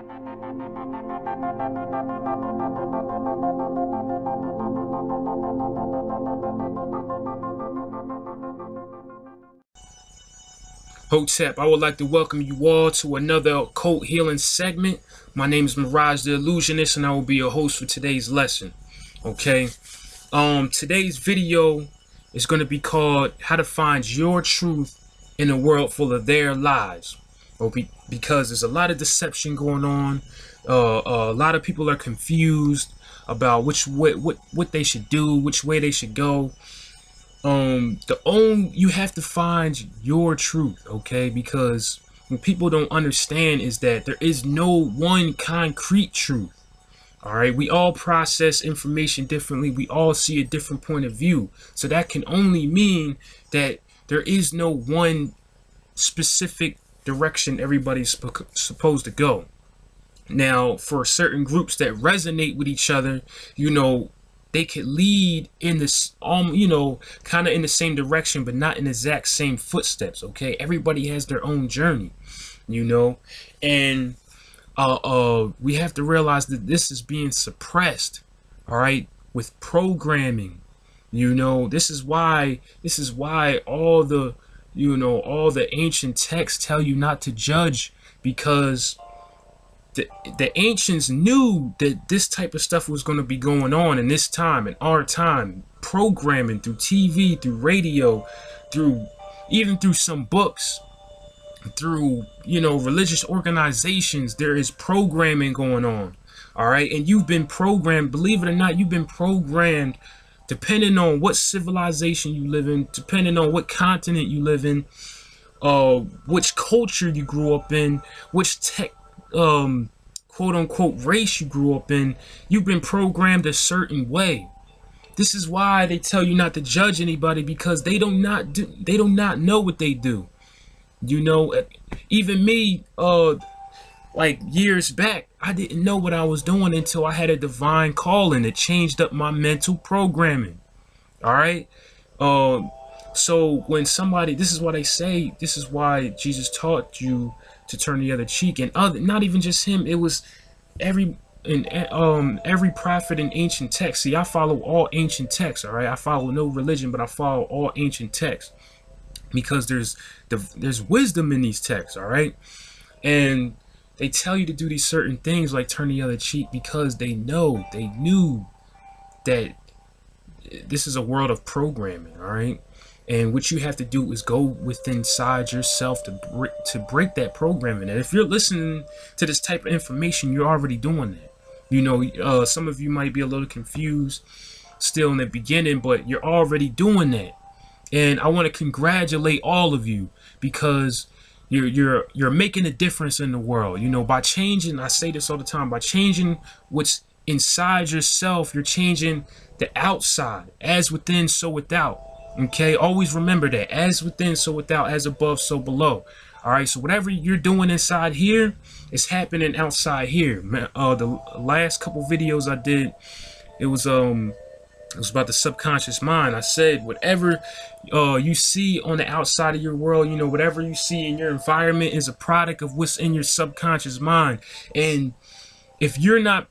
Hotep, I would like to welcome you all to another occult healing segment. My name is Mirage The Illusionist, and I will be your host for today's lesson. Okay, today's video is going to be called "How to Find Your Truth in a World Full of Their Lies." Because there's a lot of deception going on. A lot of people are confused about what they should do, which way they should go. You have to find your truth, okay? Because what people don't understand is that there is no one concrete truth. All right, we all process information differently. We all see a different point of view. So that can only mean that there is no one specific direction everybody's supposed to go. Now, for certain groups that resonate with each other, they could lead in this, kind of in the same direction, but not in the exact same footsteps. Okay, everybody has their own journey, and we have to realize that this is being suppressed. All right, with programming. This is why all the ancient texts tell you not to judge, because the ancients knew that this type of stuff was going to be going on in this time, in our time. Programming through TV, through radio, even through some books, through religious organizations. There is programming going on. All right, and you've been programmed. Believe it or not, you've been programmed depending on what civilization you live in, depending on what continent you live in, which culture you grew up in, which quote unquote race you grew up in. You've been programmed a certain way. This is why they tell you not to judge anybody, because they do not know what they do. Even me, like years back, I didn't know what I was doing until I had a divine calling that changed up my mental programming. All right, so when somebody, this is why they say, this is why Jesus taught you to turn the other cheek, and not even just him, it was every prophet in ancient texts. See, I follow all ancient texts. All right, I follow no religion, but I follow all ancient texts, because there's wisdom in these texts. All right, and they tell you to do these certain things like turn the other cheek, because they knew that this is a world of programming. All right, and what you have to do is go within inside yourself to break that programming. And if you're listening to this type of information, you're already doing that. Some of you might be a little confused still in the beginning, but you're already doing that. And I want to congratulate all of you, because you're making a difference in the world. By changing, I say this all the time, by changing what's inside yourself, you're changing the outside. As within, so without. Okay, always remember that. As within, so without. As above, so below. All right, so whatever you're doing inside here is happening outside here. The last couple videos I did, it was about the subconscious mind. I said whatever you see on the outside of your world, whatever you see in your environment is a product of what's in your subconscious mind. And if you're not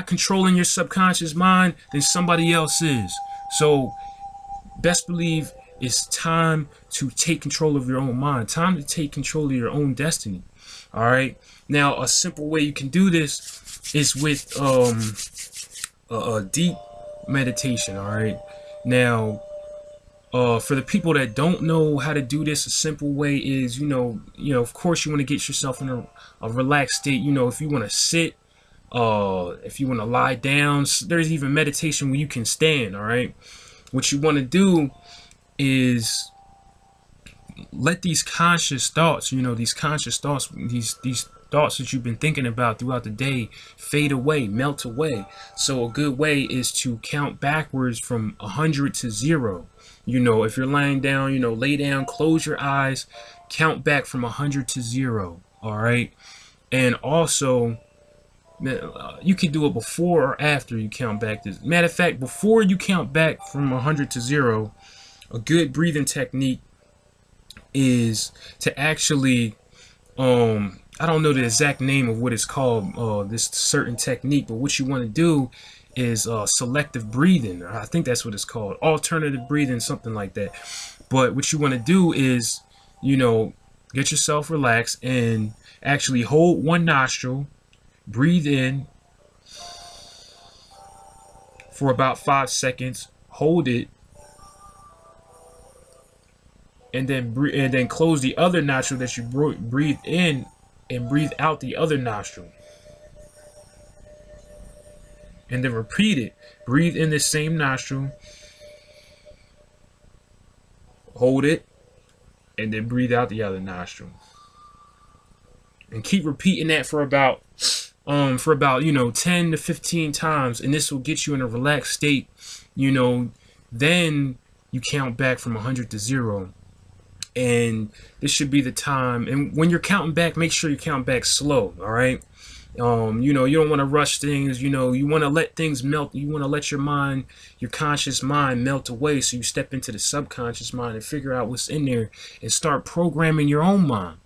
controlling your subconscious mind, then somebody else is. So best believe it's time to take control of your own mind. Time to take control of your own destiny. All right. Now, a simple way you can do this is with a deep meditation. All right. Now, for the people that don't know how to do this, a simple way is, of course, you want to get yourself in a relaxed state. If you want to sit, if you want to lie down, there's even meditation where you can stand. All right. What you want to do is let these conscious thoughts, these thoughts that you've been thinking about throughout the day fade away, melt away. So a good way is to count backwards from 100 to 0. If you're lying down, lay down, close your eyes, count back from 100 to 0. All right. And also, you can do it before or after you count back. Matter of fact, before you count back from 100 to 0, a good breathing technique is to actually I don't know the exact name of what it's called, this certain technique, but what you want to do is selective breathing. I think that's what it's called, alternative breathing, something like that. But what you want to do is, you know, get yourself relaxed and actually hold one nostril, breathe in for about 5 seconds, hold it, and then close the other nostril that you breathe in and breathe out the other nostril. And then repeat it. Breathe in the same nostril, hold it, and then breathe out the other nostril. And keep repeating that for about you know, 10 to 15 times, and this will get you in a relaxed state. You know, then you count back from 100 to 0. And this should be the time. And when you're counting back, make sure you count back slow. All right. You know, you don't want to rush things. You know, you want to let things melt. You want to let your mind, your conscious mind, melt away. So you step into the subconscious mind and figure out what's in there and start programming your own mind.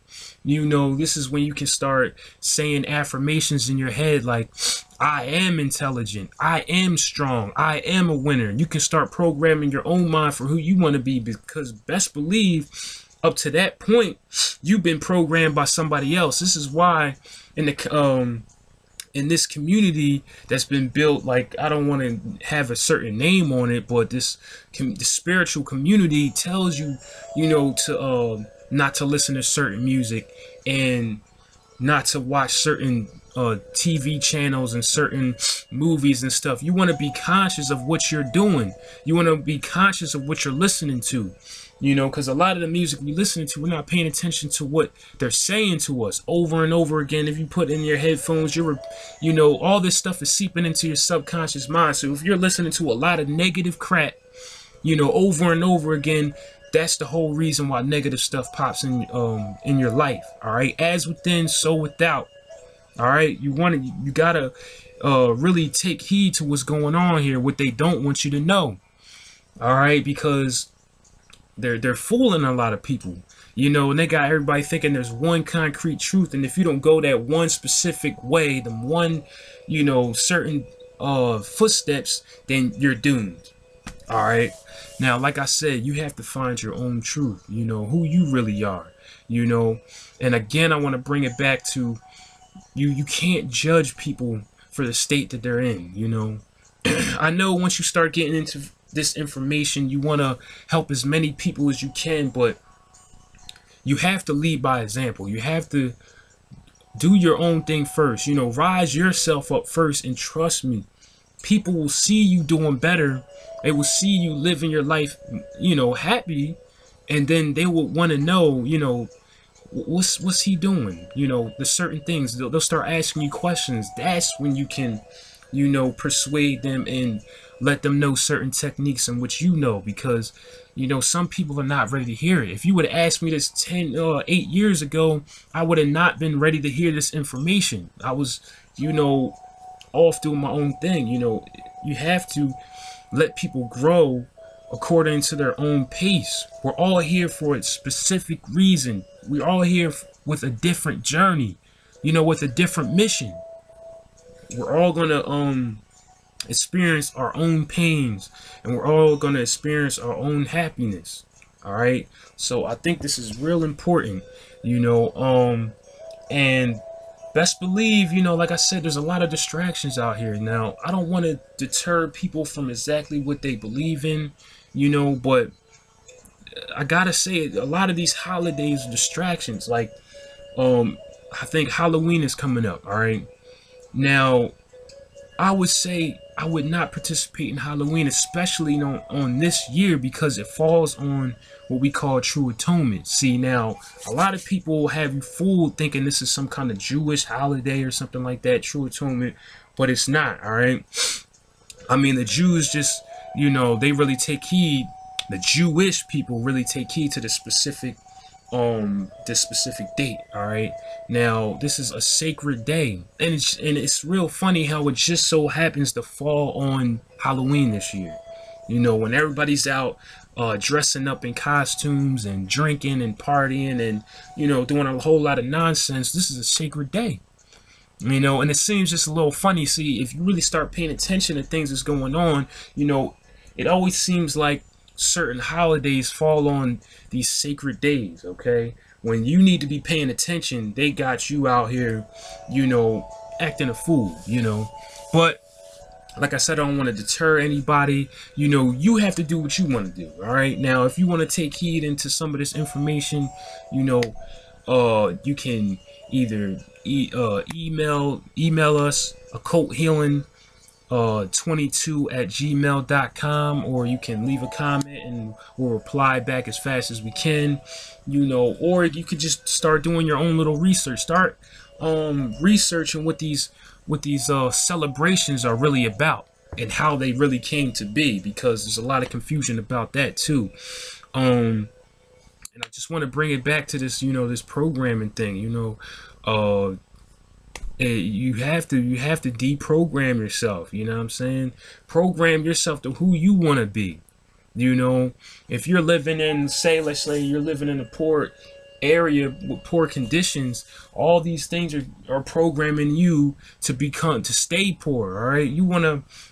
You know, this is when you can start saying affirmations in your head like, I am intelligent, I am strong, I am a winner. You can start programming your own mind for who you want to be, because best believe up to that point you've been programmed by somebody else. This is why in this community that's been built, like, I don't want to have a certain name on it, but the spiritual community tells you, you know, to not to listen to certain music and not to watch certain TV channels and certain movies and stuff. You want to be conscious of what you're doing. You want to be conscious of what you're listening to. You know, because a lot of the music we listen to, we're not paying attention to what they're saying to us over and over again. If you put in your headphones, you know, all this stuff is seeping into your subconscious mind. So if you're listening to a lot of negative crap, you know, over and over again, that's the whole reason why negative stuff pops in your life. All right, as within, so without. All right, you gotta really take heed to what's going on here, what they don't want you to know. All right, because they're fooling a lot of people, you know, and they got everybody thinking there's one concrete truth, and if you don't go that one specific way, the one, you know, certain footsteps, then you're doomed. All right. Now, like I said, you have to find your own truth, you know, who you really are, you know. And again, I want to bring it back to you can't judge people for the state that they're in, you know. I know once you start getting into this information, you want to help as many people as you can, but you have to lead by example. You have to do your own thing first, you know, rise yourself up first, and trust me, people will see you doing better. They will see you living your life, you know, happy, and then they will want to know, you know, what's he doing, you know, the certain things. They'll start asking you questions. That's when you can, you know, persuade them and let them know certain techniques in which you know, because, you know, some people are not ready to hear it. If you would have asked me this 8 years ago, I would have not been ready to hear this information. I was, you know, off doing my own thing. You know, you have to let people grow according to their own pace. We're all here for a specific reason. We're all here with a different journey, you know, with a different mission. We're all gonna experience our own pains, and we're all gonna experience our own happiness. All right, so I think this is real important, you know. And best believe, you know, like I said, there's a lot of distractions out here. Now, I don't want to deter people from exactly what they believe in, you know, but I gotta say, a lot of these holidays are distractions. Like, I think Halloween is coming up. All right, now, I would say I would not participate in Halloween, especially on this year, because it falls on what we call True Atonement. See, now, a lot of people have you fooled thinking this is some kind of Jewish holiday or something like that, True Atonement, but it's not. All right, I mean, the Jews just, you know, they really take heed. The Jewish people really take heed to the specific date. All right, now, this is a sacred day, and it's real funny how it just so happens to fall on Halloween this year, you know, when everybody's out dressing up in costumes and drinking and partying and, you know, doing a whole lot of nonsense. This is a sacred day. You know, and it seems just a little funny. See, if you really start paying attention to things that's going on, you know, it always seems like certain holidays fall on these sacred days, okay? When you need to be paying attention, they got you out here, you know, acting a fool, you know. But like I said, I don't want to deter anybody. You know, you have to do what you want to do, all right? Now, if you want to take heed into some of this information, you know, you can either email us occulthealing22@gmail.com, or you can leave a comment and we'll reply back as fast as we can, you know. Or you could just start doing your own little research. Start researching what these celebrations are really about and how they really came to be, because there's a lot of confusion about that too. And I just want to bring it back to this, you know, this programming thing, you know. You have to deprogram yourself, you know what I'm saying? Program yourself to who you want to be. You know, if you're living in, let's say you're living in a poor area with poor conditions, all these things are programming you to stay poor. All right,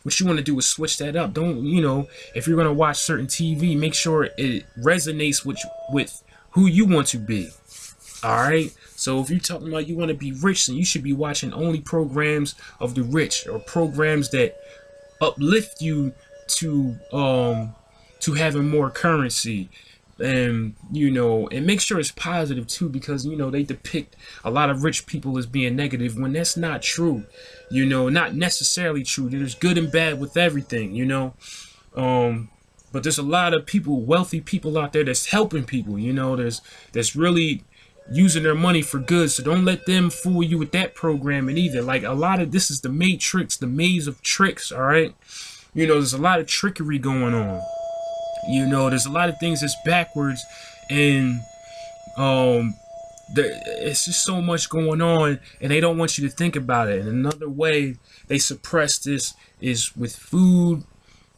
what you want to do is switch that up. Don't, you know, if you're going to watch certain TV, make sure it resonates with who you want to be. All right, so if you're talking about you want to be rich, then you should be watching only programs of the rich, or programs that uplift you to having more currency. And, you know, and make sure it's positive too, because, you know, they depict a lot of rich people as being negative when that's not true. You know, not necessarily true. There's good and bad with everything, you know. But there's a lot of people, wealthy people out there that's helping people, you know. That's really using their money for good. So don't let them fool you with that programming either. Like, a lot of this is the matrix, the maze of tricks. All right, you know, there's a lot of trickery going on. You know, there's a lot of things that's backwards, and it's just so much going on, and they don't want you to think about it. And another way they suppress this is with food.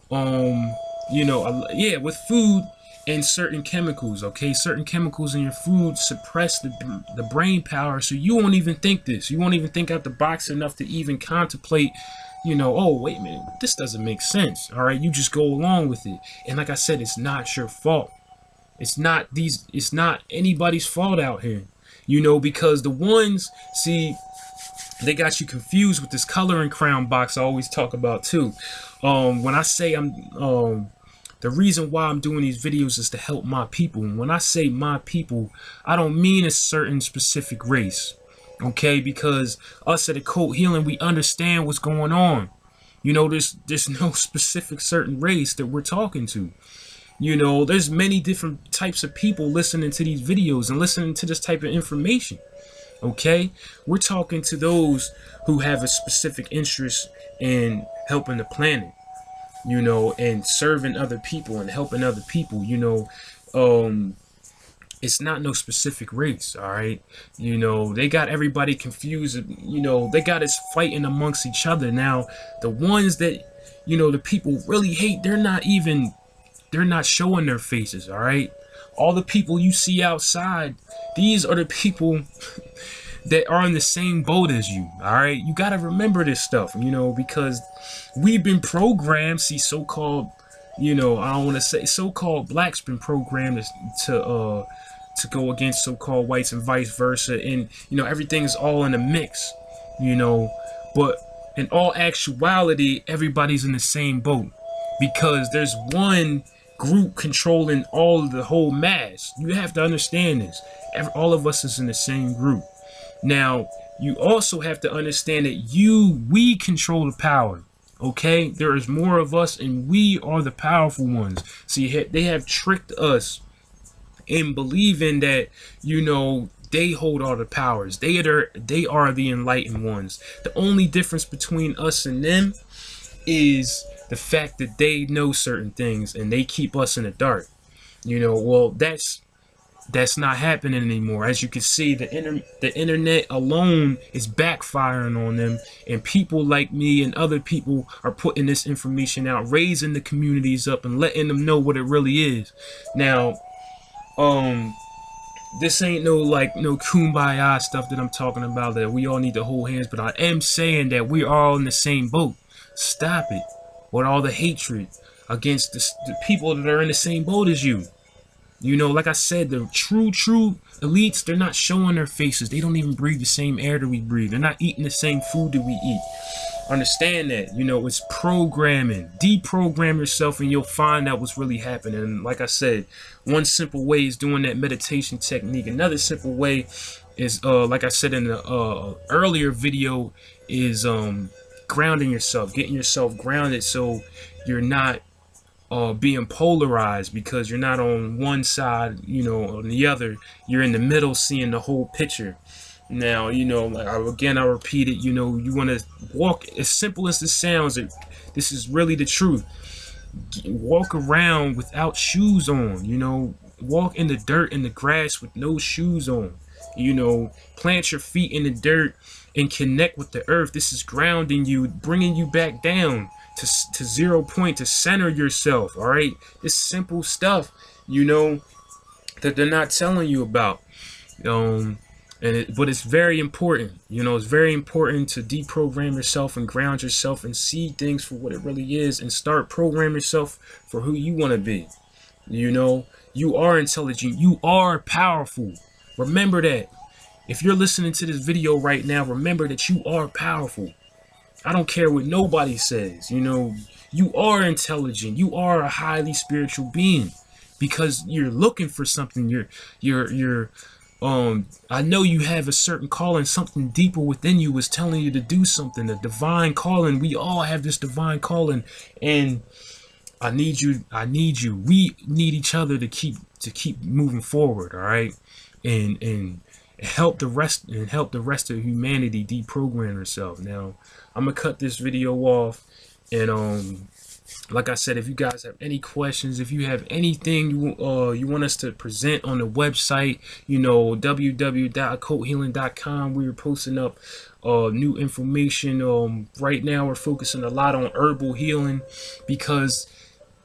You know, yeah, with food and certain chemicals. Okay, certain chemicals in your food suppress the brain power, so you won't even think this. You won't even think out the box enough to even contemplate, you know, oh, wait a minute, this doesn't make sense. All right, you just go along with it. And like I said, it's not your fault. It's not anybody's fault out here, you know, because the ones, see, they got you confused with this coloring crown box I always talk about too. When I say the reason why I'm doing these videos is to help my people. And when I say my people, I don't mean a certain specific race. Okay, because us at Occult Healing, we understand what's going on. You know, there's no specific certain race that we're talking to. You know, there's many different types of people listening to these videos and listening to this type of information. Okay, we're talking to those who have a specific interest in helping the planet, you know, and serving other people and helping other people, you know. It's not no specific race, all right? You know, they got everybody confused. You know, they got us fighting amongst each other. Now, the ones that, you know, the people really hate, they're not showing their faces, all right? All the people you see outside, these are the people that are in the same boat as you, all right? You got to remember this stuff, you know, because we've been programmed. See, so-called, you know, I don't want to say so-called blacks been programmed to go against so-called whites and vice versa. And, you know, everything's all in a mix, you know, but in all actuality, everybody's in the same boat, because there's one group controlling all of the whole mass. You have to understand this. All of us is in the same group. Now, you also have to understand that we control the power. Okay, there is more of us, and we are the powerful ones. See, they have tricked us in believing that, you know, they hold all the powers. They are the enlightened ones. The only difference between us and them is the fact that they know certain things and they keep us in the dark. You know, well, that's That's not happening anymore. As you can see, the internet alone is backfiring on them, and people like me and other people are putting this information out, raising the communities up and letting them know what it really is. Now, this ain't no kumbaya stuff that I'm talking about, that we all need to hold hands, but I am saying that we are all in the same boat. Stop it with all the hatred against the people that are in the same boat as you. You know, like I said, the true elites, they're not showing their faces. They don't even breathe the same air that we breathe. They're not eating the same food that we eat. Understand that. You know, it's programming. Deprogram yourself and you'll find out what's really happening. And like I said, one simple way is doing that meditation technique. Another simple way is, like I said in the earlier video, is grounding yourself, getting yourself grounded so you're not being polarized, because you're not on one side, you know, on the other. You're in the middle, seeing the whole picture. Now, you know, like I repeat it, you know, you want to walk, as simple as this sounds, this is really the truth. Walk around without shoes on, you know, walk in the dirt, in the grass with no shoes on, you know, plant your feet in the dirt and connect with the earth. This is grounding you, bringing you back down to 0 point, to center yourself. All right, this simple stuff, you know, that they're not telling you about. But it's very important, you know, it's very important to deprogram yourself and ground yourself and see things for what it really is, and start programming yourself for who you want to be. You know, you are intelligent, you are powerful. Remember that. If you're listening to this video right now, remember that you are powerful. I don't care what nobody says, you know, you are intelligent, you are a highly spiritual being, because you're looking for something. I know you have a certain calling, something deeper within you was telling you to do something, a divine calling. We all have this divine calling, and I need you. We need each other to keep moving forward. All right, and help the rest of humanity deprogram herself. Now, I'm gonna cut this video off, and like I said, if you guys have any questions, if you have anything you want us to present on the website, you know, www.occulthealing.com, we're posting up new information. Right now we're focusing a lot on herbal healing, because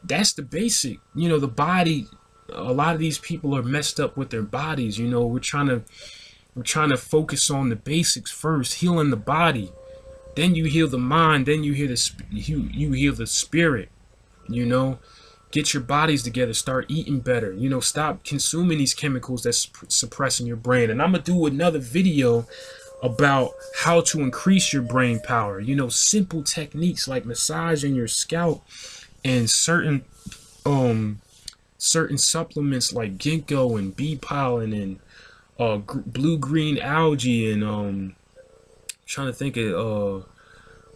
that's the basic. You know, the body, a lot of these people are messed up with their bodies. You know, we're trying to focus on the basics first, healing the body. Then you heal the mind. Then you heal the spirit. You know, get your bodies together. Start eating better. You know, stop consuming these chemicals that's suppressing your brain. And I'm gonna do another video about how to increase your brain power. You know, simple techniques like massaging your scalp, and certain supplements like ginkgo and bee pollen and blue-green algae, and trying to think of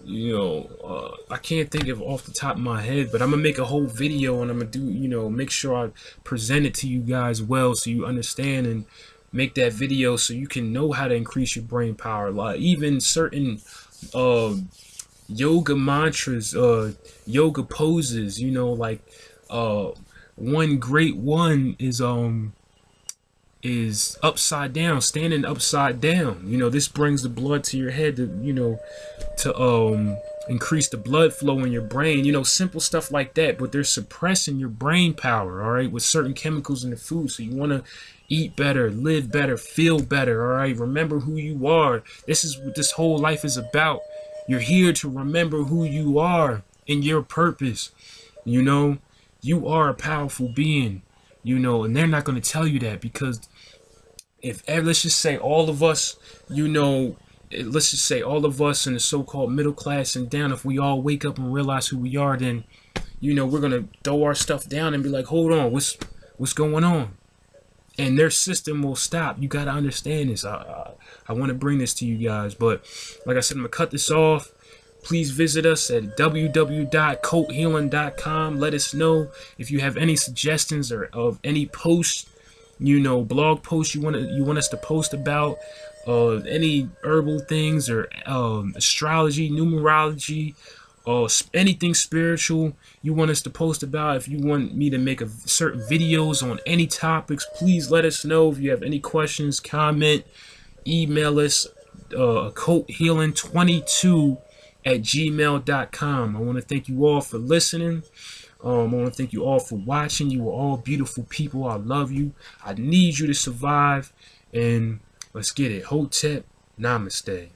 I can't think of off the top of my head, but I'm gonna make a whole video, and I'm gonna do, you know, make sure I present it to you guys well, so you understand, and make that video so you can know how to increase your brain power. Like even certain yoga mantras, yoga poses, you know, like one great one is upside down, standing upside down. You know, this brings the blood to your head to, you know, to increase the blood flow in your brain. You know, simple stuff like that, but they're suppressing your brain power, all right, with certain chemicals in the food. So you want to eat better, live better, feel better, all right? Remember who you are. This is what this whole life is about. You're here to remember who you are and your purpose. You know, you are a powerful being, you know, and they're not going to tell you that, because if, let's just say all of us, you know, let's just say all of us in the so-called middle class and down, if we all wake up and realize who we are, then, you know, we're going to throw our stuff down and be like, hold on, what's going on? And their system will stop. You got to understand this. I want to bring this to you guys, but like I said, I'm going to cut this off. Please visit us at www.occulthealing.com. Let us know if you have any suggestions or of any posts, you know, blog posts you want us to post about, any herbal things, or astrology, numerology, anything spiritual you want us to post about, if you want me to make a certain videos on any topics, please let us know. If you have any questions, comment, email us, occulthealing22@gmail.com. I want to thank you all for listening. I want to thank you all for watching. You are all beautiful people. I love you. I need you to survive. And let's get it. Hotep. Namaste.